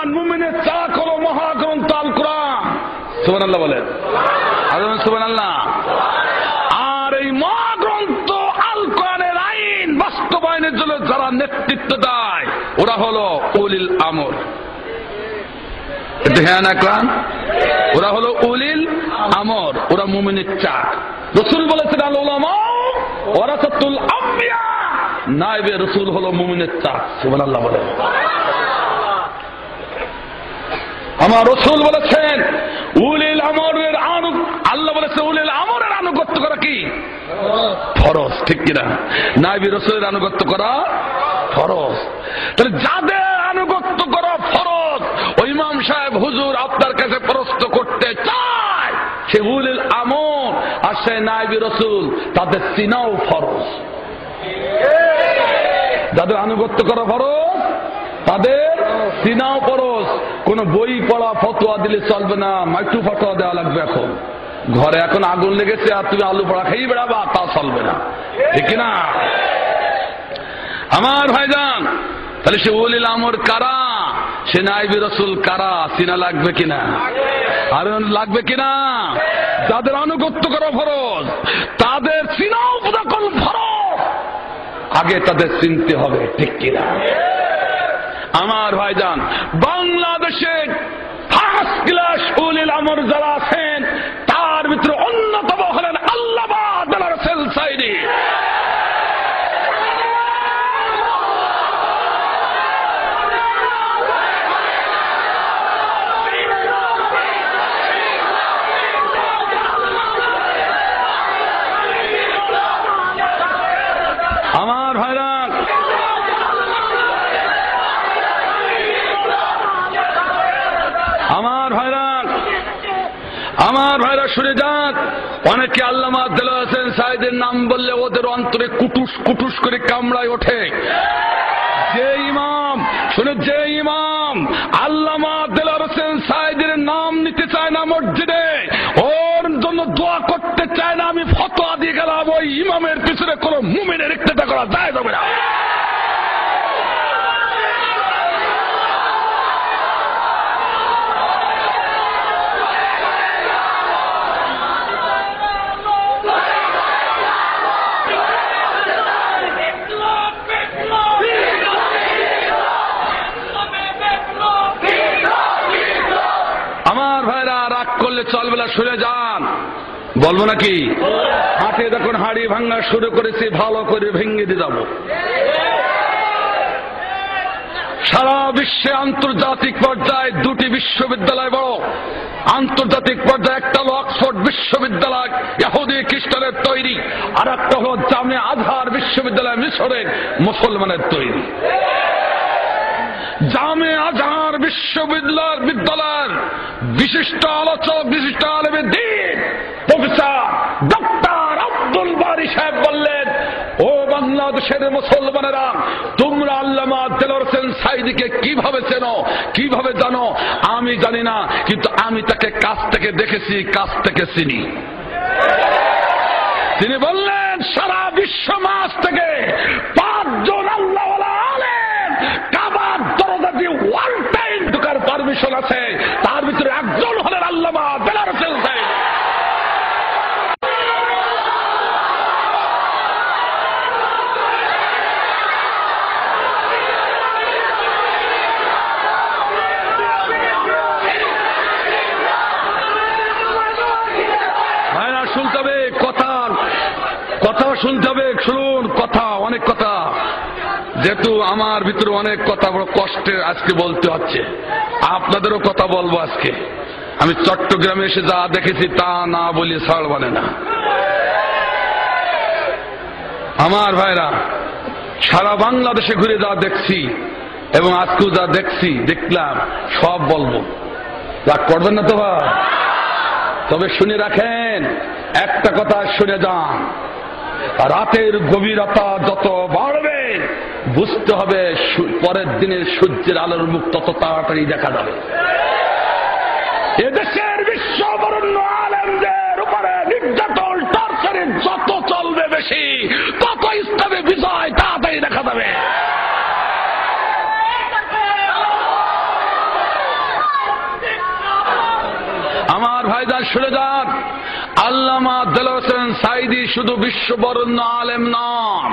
মুসলমান মুমিনের চাক হলো মহাগ্রন্থ আল কোরআন। সুবহানাল্লাহ বলেন, আল্লাহ সুবহানাল্লাহ। আর এই মহাগ্রন্থ আল কোরআনের আইন বাস্তবায়নের জন্য যারা নেতৃত্ব দেয় ওরা হলো উলিল আমর। হ্যাঁ না কোরআন, ওরা হলো উলিল আমর, ওরা মুমিনের চাক। রাসূল বলেছেন আল উলামা ওয়ারাসাতুল আম্বিয়া, নায়েবে রাসূল হলো মুমিনের চাক। সুবহানাল্লাহ বলেন। আমার রাসূল বলেছেন উলিল আমরের আল্লাহ বলেছে উলিল আমরের আনুগত্য করা কি ফরজ, ঠিক কিনা? নায়েবে রাসূলের আনুগত্য করা ফরজ। তাহলে যাদের আনুগত্য করা ফরজ, ওই ইমাম সাহেব হুজুর আপনার কাছে প্রশ্ন করতে চায়, সে উলিল আমর আর সে নায়েবে রাসূল, তাদের চিনাও ফরজ। যাদের আনুগত্য করা ফরজ তাদের চিনাও ফরজ। কোন বই পড়া ফতোয়া দিলে চলবে না, মাইটু ফতোয়া দেওয়া লাগবে। এখন ঘরে এখন আগুন লেগেছে আর তুমি আলু পড়া খেয়ে বেড়াবা, তা চলবে না, ঠিক না? আমার ভাইজান, তাহলে সে উলিল আমর কারা, সে নায়েবে রাসূল কারা, চিনা লাগবে কিনা? আর লাগবে কিনা? যাদের আনুগত্য করা ফরজ তাদের চিনাও যখন ফরজ, আগে তাদের চিনতে হবে, ঠিক কিনা? আমার ভাইজান, বাংলাদেশে ফার্স্ট ক্লাস উলিল আমর যারা আছেন তার ভিতরে অন্যতম হলেন আল্লামা দেলোয়ার হোসেন সাঈদী। আমার ভাইরান, আমার ভাইরা শুনে যান, অনেকে আল্লামা দেলোয়ার হোসেন সাঈদীর নাম বললে ওদের অন্তরে কুটুস কুটুস করে কামড়ায় ওঠে। যে ইমাম শুনে, যে ইমাম আল্লামা দেলোয়ার হোসেন সাঈদীর নাম নিতে চায় না মসজিদে, ওর জন্য দোয়া করতে চায় না, আমি ফতোয়া দিয়ে গেলাম, ওই ইমামের পিছনে কোনো মুমিনের ইক্তেদা করা যায় যাবে না। আমার ভাইরা, রাগ করলে চলবে না, শুনে যান, বলবো নাকি? হাটে যখন হাড়ি ভাঙা শুরু করেছি, ভালো করে ভেঙে দিয়ে যাব। সারা বিশ্বে আন্তর্জাতিক পর্যায়ে দুটি বিশ্ববিদ্যালয় বড়। আন্তর্জাতিক পর্যায়ে একটা হল অক্সফোর্ড বিশ্ববিদ্যালয়, ইহুদি খ্রিস্টানের তৈরি, আর একটা হল জামিয়া আজহার বিশ্ববিদ্যালয়, মিশরের মুসলমানের তৈরি। জামিয়া আজহার বিশ্ববিদ্যালয়ের বিশিষ্ট আলোচক, বিশিষ্ট আলেমে দ্বীন প্রফেসর ডক্টর আব্দুল বারী সাহেব বললেন, ও বাংলাদেশের মুসলমানেরা, তোমরা আল্লামা দেলোয়ার হোসেন সাঈদীকে কিভাবে চেনো, কিভাবে জানো? আমি জানি না, কিন্তু আমি তাকে কাছ থেকে দেখেছি, কাছ থেকে চিনি। তিনি বললেন, সারা বিশ্ব মাস থেকে 5 জন আল্লাহওয়ালা আলেম কাবার দরজা দিয়ে ওয়ান টাইম ঢোকার পারমিশন আছে, তার ভিতরে একজন হলেন আল্লামা দেলোয়ার হোসেন সাঈদী। ভাইরা শুনতে হবে, কথা শুনতে হবে, শুনুন, কথা, অনেক কথা। যেহেতু আমার ভিতরে অনেক কথা বড় কষ্টে আজকে বলতে হচ্ছে, আপনাদেরও কথা বলবো আজকে। আমি চট্টগ্রামে এসে যা দেখেছি তা না বলি ছাড় মানে না। আমার ভাইরা, সারা বাংলাদেশে ঘুরে যা দেখছি এবং আজকেও যা দেখলাম সব বলবো, রাগ করবেন না তো ভাই? তবে শুনে রাখেন, একটা কথা শুনে যান, রাতের গভীরতা যত বাড়বে বুঝতে হবে পরের দিনের সূর্যের আলোর মুখ তত তাড়াতাড়ি দেখা যাবে। এদেশের বিশ্ববরেণ্য আলেমদের উপরে নির্যাতন, টর্চার যত চলবে বেশি, তত ইসলামে বিজয় তাড়াতাড়ি দেখা যাবে। আমার ভাইজান শুনে যান, আল্লামা দেলোয়ার হোসেন সাঈদী শুধু বিশ্ববরেণ্য আলেম নন,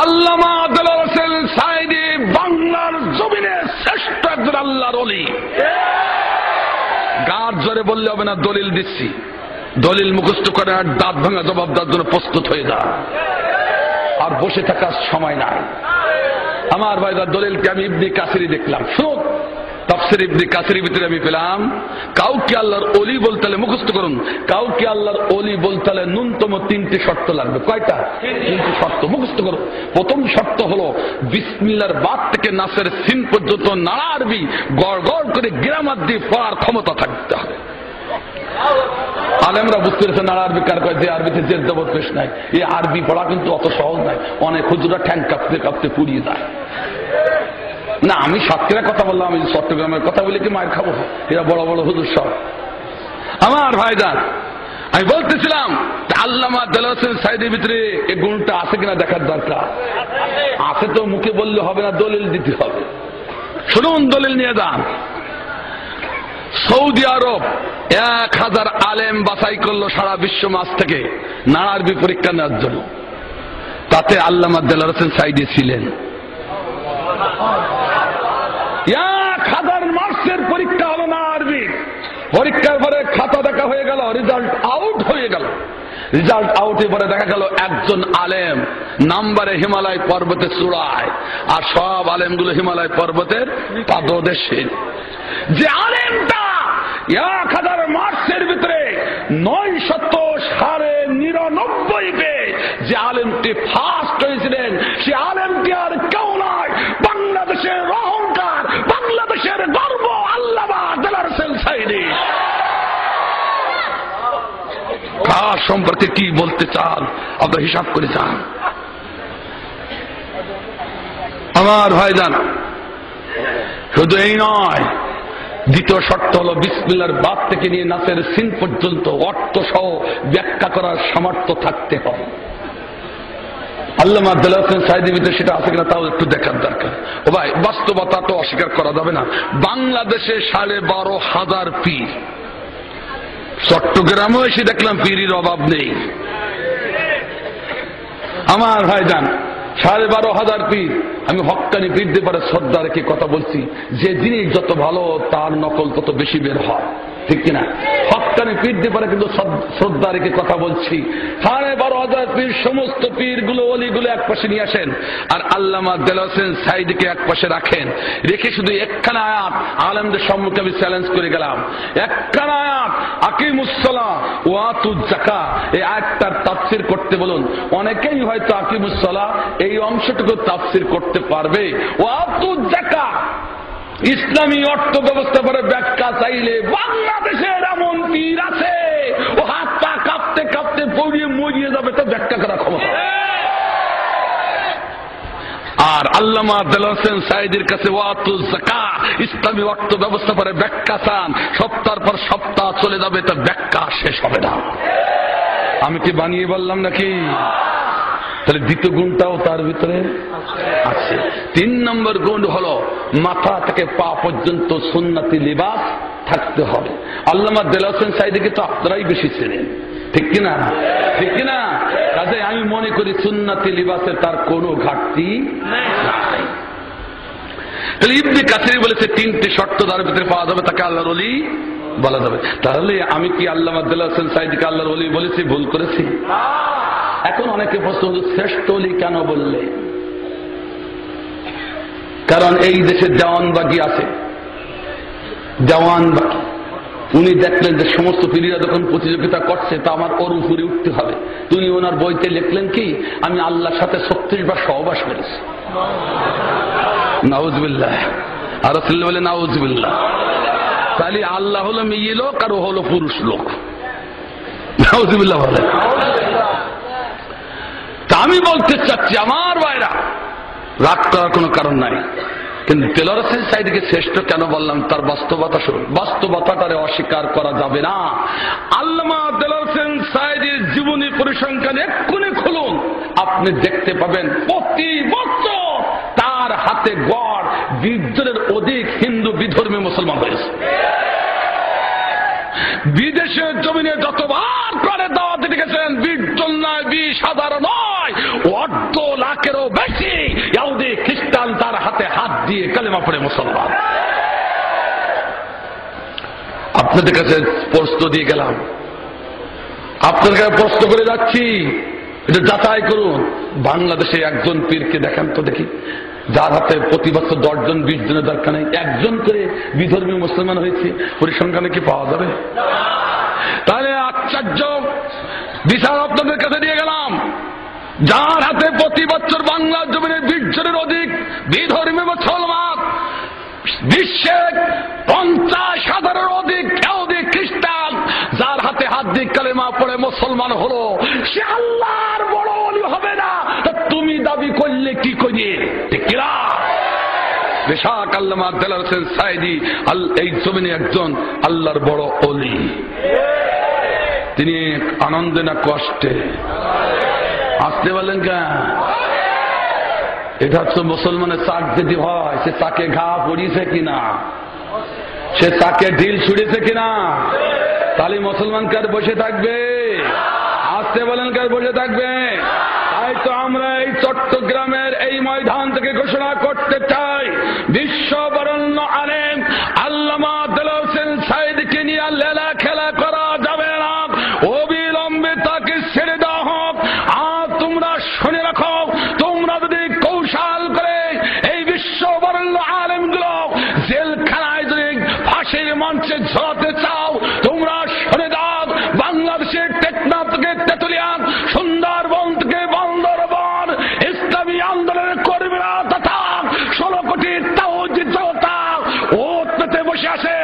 আল্লামা দেলোয়ার হোসেন সাঈদী বাংলার জমিনে শ্রেষ্ঠ একজন আল্লাহর ওলি। গার জোরে বললে হবে না, দলিল দিচ্ছি, দলিল মুখস্থ করে আর দাঁত ভাঙা জবাব দেওয়ার জন্য প্রস্তুত হয়ে যান, আর বসে থাকার সময় নাই। আমার ভাইরা দলিলকে আমি ইবনে কাসিরি দেখলাম, শুনুন, তাফসীর ইবনে কাসিরের ভিতরে আমি পেলাম, কাউকে আল্লাহর ওলি বলতে হলে মুখস্থ করুন, কাউকে আল্লাহর ওলি বলতে হলে ন্যূনতম 3টি শর্ত লাগবে। কয়টা? 3টি শর্ত মুখস্থ করুন। প্রথম শর্ত হলো বিসমিল্লাহর বাদ থেকে নাসের সিন পর্যন্ত নাড়া আরবি গড় গড় করে গ্রামার দিয়ে পড়ার ক্ষমতা থাকতে হবে। আলেমরা বুঝতে পেরেছে নাড়া আরবি কার কয়, যে আরবিতে জের জবর পেশ নাই। এই আরবি পড়া কিন্তু অত সহজ নাই, অনেক হুজুরা ঠ্যাং কাঁপতে কাঁপতে পুড়িয়ে যায়। না, আমি সাতক্ষীরা কথা বললাম, আমি চট্টগ্রামের কথা বলে কি মায়ের খাবো? এরা বড় বড় হুজুর সব। আমার ভাইজান, আমি বলতেছিলাম আল্লামা দেলোয়ার হোসেন সাঈদীর ভিতরে এই গুণটা আছে কিনা দেখার দরকার আছে। তো মুখে বললে হবে না, দলিল দিতে হবে। শুনুন, দলিল নিয়ে যান। সৌদি আরব 1000 আলেম বাছাই করলো সারা বিশ্ব মাস থেকে নাড়া আরবি পরীক্ষা নেওয়ার জন্য, তাতে আল্লামা দেলোয়ার হোসেন সাঈদী ছিলেন। 1000 মার্কসের পরীক্ষা হলো না আরবি, পরীক্ষার পরে খাতা দেখা হয়ে গেল, রেজাল্ট আউট হয়ে গেল। রেজাল্ট আউটের পরে দেখা গেল একজন আলেম নাম্বারে হিমালয় পর্বতের চূড়ায়, আর সব আলেমগুলো হিমালয় পর্বতের পাদদেশে। যে আলেমটা 1000 মার্কসের ভিতরে 999 পেয়ে যে আলেমটি ফার্স্ট হয়েছিলেন, সে আলেমটি আর কেউ নয়, বাংলাদেশের অহংকার, বাংলাদেশের গর্ব, আল্লামা দেলোয়ার হোসেন সাঈদী। কার সম্পর্কে কি বলতে চান আপনারা হিসাব করে চান। আমার ভাইজান, শুধু এই নয়, দ্বিতীয় শর্ত হলো বিসমিল্লাহর বাদ থেকে নিয়ে নাসের সিন পর্যন্ত অর্থ সহ ব্যাখ্যা করার সামর্থ্য থাকতে হবে। আল্লামা দেলোয়ার হোসেন সাঈদীর ভিতরে সেটা আছে কিনা তাও একটু দেখার দরকার। ও ভাই, বাস্তবতা তো অস্বীকার করা যাবে না। বাংলাদেশে 12,500 পীর, চট্টগ্রামও এসে দেখলাম পীরের অভাব নেই। আমার ভাইজান, 12,500 পীর। আমি হক্কানি পীরদের পরে শ্রদ্ধা রেখে কথা বলছি, যে জিনিস যত ভালো তার নকল তত বেশি বের হয়, ঠিক কিনা? হক্কানি পীরদের পরে কিন্তু শ্রদ্ধা রেখে কথা বলছি। 12,500 পীর, সমস্ত পীরগুলো অলিগুলো এক পাশে নিয়ে আসেন, আর আল্লামা দেলোয়ার হোসেন সাঈদীকে এক পাশে রাখেন। রেখে শুধু একখানা আয়াত আলেমদের সম্মুখে আমি চ্যালেঞ্জ করে গেলাম, একখানা আয়াত আকিমুসসালাহ ওয়া আতুজ যাকাত, এই আয়াতটার তাফসীর করতে বলুন। অনেকেই হয়তো আকিমুসসালাহ এই অংশটুকু তাফসীর করতে পারবে। ওয়া আতুজ যাকাত ইসলামী অর্থ ব্যবস্থা করে ব্যাখ্যা চাইলে বাংলাদেশের এমন পীর আছে, ও হাত পা কাঁপতে কাঁপতে পড়িয়ে মরিয়ে যাবে, তো ব্যাখ্যা করা ক্ষমতা। আর আল্লামা দেলোয়ার হোসেন সাঈদীর কাছে ওয়াতুজ যাকাত ইসলামী অর্থ ব্যবস্থা করে ব্যাখ্যা চান, সপ্তাহের পর সপ্তাহ চলে যাবে, তো ব্যাখ্যা শেষ হবে না। আমি কি বানিয়ে বললাম নাকি? তাহলে দ্বিতীয় গুণটাও তার ভিতরে আছে। 3 নম্বর গুণ হলো মাথা থেকে পা পর্যন্ত সুন্নতি লিবাস থাকতে হবে। আল্লামা দেলোয়ার হোসেন সাঈদীকে তো আপনারাই বেশি চেনেন, ঠিক কিনা? ঠিক কিনা? কাজে আমি মনে করি সুন্নতি লিবাসের তার কোনো ঘাটতি নাই। তাহলে ইবনে কাসির বলেছে 3টি শর্ত তার ভিতরে পাওয়া যাবে, তাকে আল্লাহর ওলি বলা যাবে। তাহলে আমি কি আল্লামা দেলোয়ার হোসেন সাঈদীকে আল্লাহর ওলি বলেছি? ভুল করেছি? এখন অনেকে প্রশ্ন, শ্রেষ্ঠ ওলি কেন বললে? কারণ এই দেশে দেওয়ানবাগি আছে, দেওয়ানবাগি। উনি দেখলেন যে সমস্ত পীরেরা যখন প্রতিযোগিতা করছে, তা আমার ওর উপরে উঠতে হবে। তিনি ওনার বইতে লিখলেন কি, আমি আল্লাহর সাথে 36 বার সহবাস করেছি। নাউজুবিল্লাহ। আর রাসূলুল্লাহ বলে নাউজুবিল্লাহ। তাহলে আল্লাহ হলো মেয়ে লোক আর ও হলো পুরুষ লোক। নাউজুবিল্লাহ বলে। তা আমি বলতে চাচ্ছি আমার ভাইরা, রাগ করার কোনো কারণ নাই, কিন্তু দেলোয়ার হোসেন সাঈদীকে শ্রেষ্ঠ কেন বললাম তার বাস্তবতা শুনুন। বাস্তবতাটারে অস্বীকার করা যাবে না। আল্লামা দেলোয়ার হোসেন সাঈদীর জীবনী পরিসংখ্যান এক্ষুনি খুলুন, আপনি দেখতে পাবেন প্রতি বছর তার হাতে গড় 20 জনের অধিক হিন্দু বিধর্মী মুসলমান হয়েছে। বিদেশের জমিনে যতবার প্রাণের দাওয়াতে লিখেছেন 20 জন নয়, 20,000 নয়, 1.5 লাখেরও বেশি ইহুদি খ্রিস্টান তার হাতে হাত দিয়ে কালেমা পড়ে মুসলমান। আপনাদের কাছে প্রশ্ন দিয়ে গেলাম, আপনাদের কাছে প্রশ্ন করে যাচ্ছি, এটা যাচাই করুন। বাংলাদেশে একজন পীরকে দেখান তো দেখি, যার হাতে প্রতি বছর 10 জন 20 জনের দরকার নেই, একজন করে বিধর্মী মুসলমান হয়েছে, পরিসংখ্যানে কি পাওয়া যাবে? তাহলে আশ্চর্য বিচার আপনাদের কাছে দিয়ে গেলাম, যার হাতে প্রতি বছর বাংলার জমিনে 20 জনের অধিক বিধর্মী মুসলমান, বিশ্বের 50,000-এর অধিক ইহুদি খ্রিস্টান যার হাতে হাত দিয়ে কালেমা পড়ে মুসলমান হলো, সে আল্লাহর বড় ওলি হবে না? তুমি দাবি করলে কি করিয়ে? ঠিক কিনা? বেশাক আল্লামা দেলাওয়ার হোসেন সাইদি এই জমিনে একজন আল্লাহর বড় ওলি। তিনি আনন্দে না কষ্টে? আসতে বলেন কেন? এটা হচ্ছে মুসলমানের চাক যদি হয়, সে চাকে ঘা পড়িয়েছে কিনা, সে চাকে ঢিল ছুড়েছে কিনা, তাহলে মুসলমান কার বসে থাকবে? আসতে বলেন কার বসে থাকবে? তাই তো আমরা এই চট্টগ্রামের এই ময়দান থেকে ঘোষণা করতে চাই, বিশ্ব বরেণ্য আলেম আল্লামা দেলাওয়ার হোসেন সাইদিকে নিয়ে লেলা খেলা করা যাবে না, অবিলম্বে তাকে ছেড়ে দেওয়া হোক। আর তোমরা শুনে রাখো, তোমরা যদি কৌশল করে এই বিশ্ব বরেণ্য আলেমগুলো জেলখানায় যদি ফাঁসির মঞ্চে ঝোলাতে চাও, তোমরা শুনে দাও, বাংলাদেশের টেকনাফ থেকে তেতুলিয়া, সুন্দরবন থেকে বান্দরবান, ইসলামী আন্দোলনের কর্মীরা তথা 16 কোটি তাওহীদ জনতা ওতে বসে আছে,